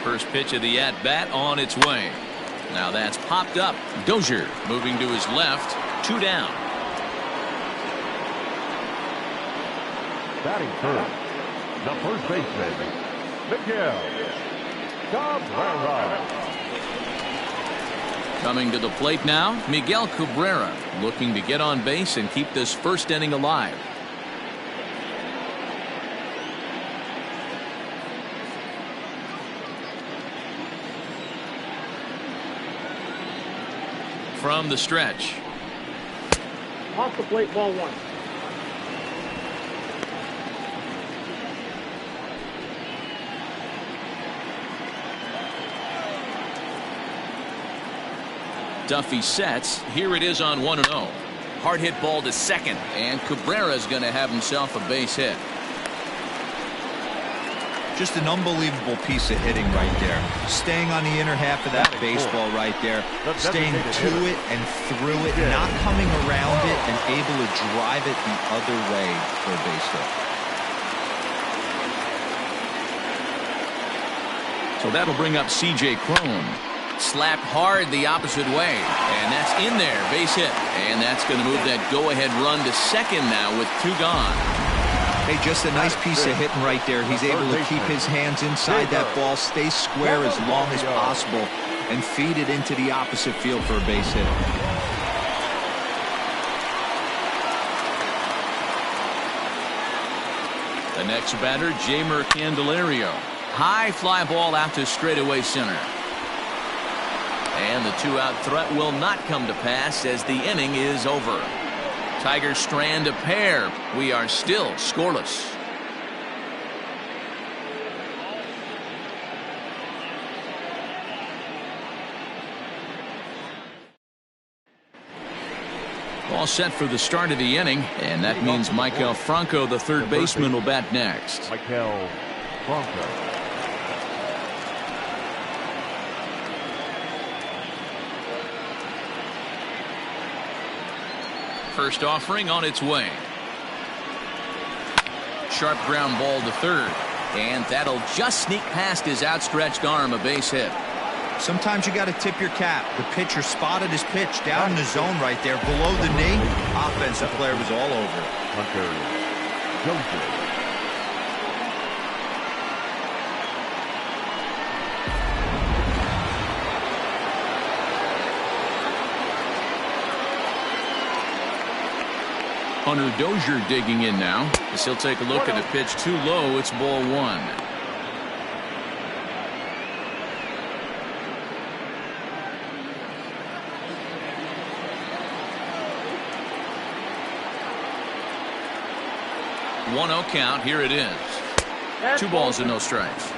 First pitch of the at-bat on its way. Now that's popped up. Dozier moving to his left. 2 down. Batting first, the first baseman, Miguel Cabrera. Coming to the plate now, Miguel Cabrera, looking to get on base and keep this first inning alive. From the stretch. Off the plate, ball 1. Duffy sets. Here it is on 1-0. Hard hit ball to second, and Cabrera's going to have himself a base hit. Just an unbelievable piece of hitting right there. Staying on the inner half of that baseball right there. Staying to it and through it, not coming around it, and able to drive it the other way for a base hit. So that'll bring up C.J. Cron. Slapped hard the opposite way, and that's in there, base hit, and that's going to move that go-ahead run to second now with 2 gone. Hey, just a nice piece of hitting right there. He's able to keep his hands inside that ball, stay square as long as possible, and feed it into the opposite field for a base hit. The next batter, Jeimer Candelario. High fly ball out to straightaway center. And the 2-out threat will not come to pass as the inning is over. Tigers strand a pair. We are still scoreless. All set for the start of the inning, and that means Michael Franco, the third baseman, will bat next. Michael Franco. First offering on its way. Sharp ground ball to third, and that'll just sneak past his outstretched arm, a base hit. Sometimes you got to tip your cap. The pitcher spotted his pitch down in the zone right there below the knee. Offensive player was all over it. Hunter Dozier digging in now as he'll take a look at a pitch too low. It's ball 1. One 0 count. Here it is. 2 balls and no strikes.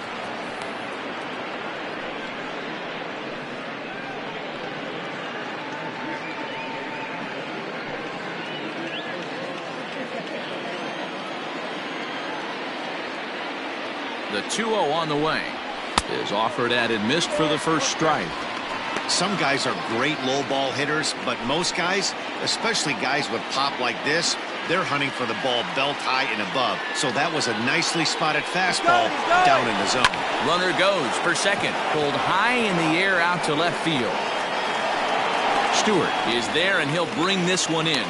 The 2-0 on the way. Is offered at and missed for the first strike. Some guys are great low ball hitters, but most guys, especially guys with pop like this, they're hunting for the ball belt high and above. So that was a nicely spotted fastball down in the zone. Runner goes for second. Pulled high in the air out to left field. Stewart is there, and he'll bring this one in.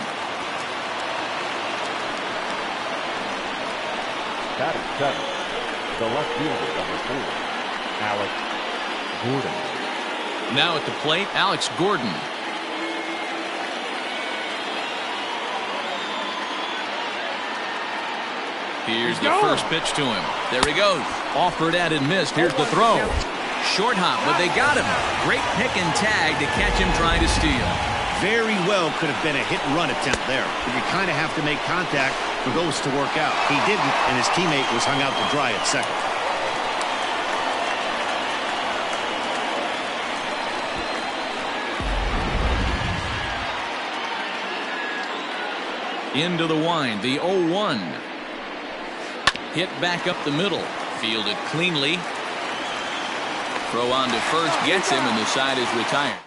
Batting seventh, the left fielder, number 4, Alex Gordon. Now at the plate, Alex Gordon. Here's the first pitch to him. There he goes. Offered at and missed. Here's the throw. Short hop, but they got him. Great pick and tag to catch him trying to steal. Very well could have been a hit-and-run attempt there. But you kind of have to make contact for those to work out. He didn't, and his teammate was hung out to dry at second. Into the wind, the 0-1. Hit back up the middle. Fielded cleanly. Throw on to first gets him, and the side is retired.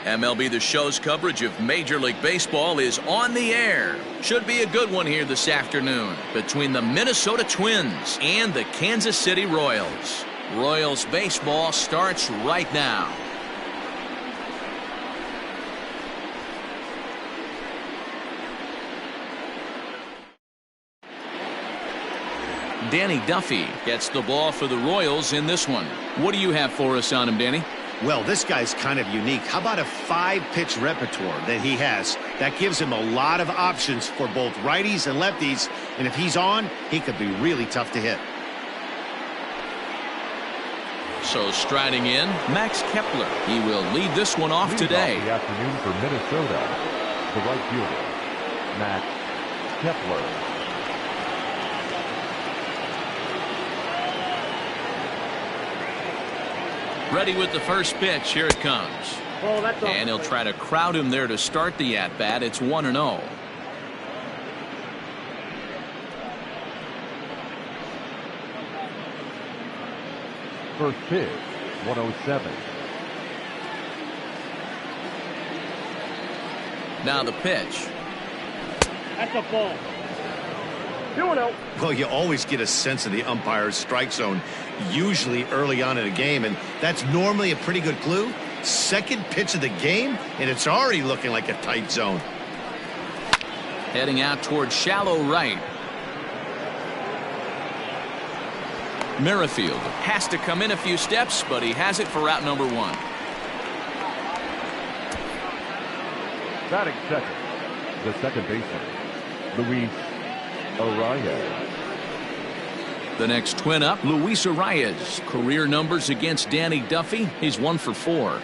MLB The Show's coverage of Major League Baseball is on the air. Should be a good one here this afternoon between the Minnesota Twins and the Kansas City Royals. Royals baseball starts right now. Danny Duffy gets the ball for the Royals in this one. What do you have for us on him, Danny? Well, this guy's kind of unique. How about a 5-pitch repertoire that he has? That gives him a lot of options for both righties and lefties. And if he's on, he could be really tough to hit. So striding in, Max Kepler. He will lead this one off today. The afternoon for Minnesota, the right fielder, Max Kepler. Ready with the first pitch. Here it comes. Oh, that's all. And he'll try to crowd him there to start the at-bat. It's 1-0. First pitch, 107. Now the pitch. That's a ball. 2-0. Well, you always get a sense of the umpire's strike zone, usually early on in a game, and that's normally a pretty good clue. Second pitch of the game, and it's already looking like a tight zone. Heading out towards shallow right. Merrifield has to come in a few steps, but he has it for route number 1. Batting second, the second baseman, Luis Arias. The next twin up, Luis Arias. Career numbers against Danny Duffy. He's 1 for 4.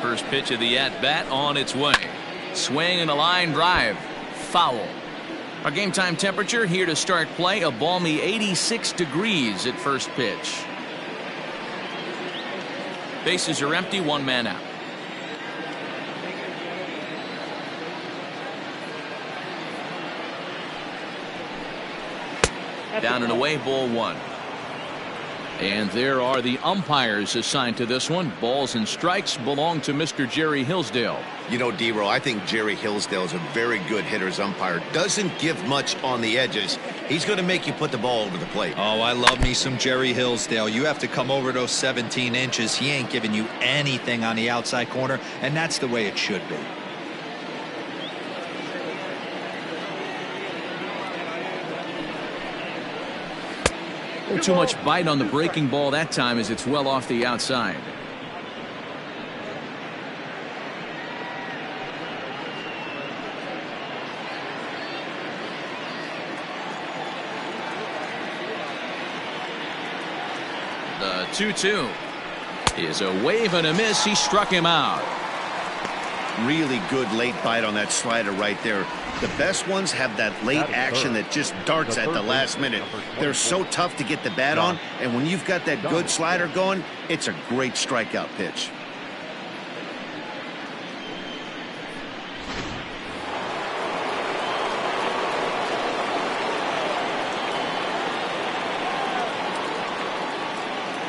First pitch of the at-bat on its way. Swing and a line drive. Foul. Our game time temperature here to start play, a balmy 86 degrees at first pitch. Bases are empty, 1 man out. Down and away, ball 1. And there are the umpires assigned to this one. Balls and strikes belong to Mr. Jerry Hillsdale. You know, D-Row, I think Jerry Hillsdale is a very good hitter's umpire. Doesn't give much on the edges. He's going to make you put the ball over the plate. Oh, I love me some Jerry Hillsdale. You have to come over those 17 inches. He ain't giving you anything on the outside corner, and that's the way it should be. Too much bite on the breaking ball that time as it's well off the outside. The 2-2 is a wave and a miss. He struck him out. Really good late bite on that slider right there. The best ones have that late action that just darts at the last minute. They're so tough to get the bat on, and when you've got that good slider going, it's a great strikeout pitch.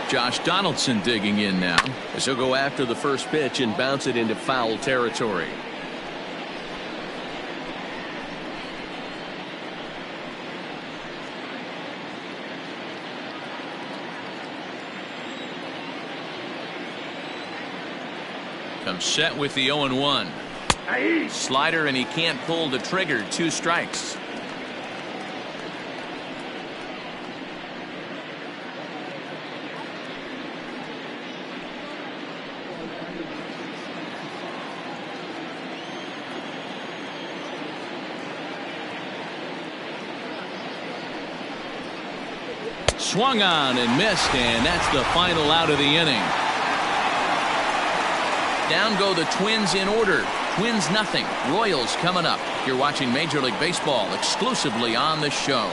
Josh Donaldson digging in now as he'll go after the first pitch and bounce it into foul territory. Comes set with the 0-1. Slider, and he can't pull the trigger. 2 strikes. Swung on and missed, and that's the final out of the inning. Down go the Twins in order. Twins nothing. Royals coming up. You're watching Major League Baseball exclusively on the show.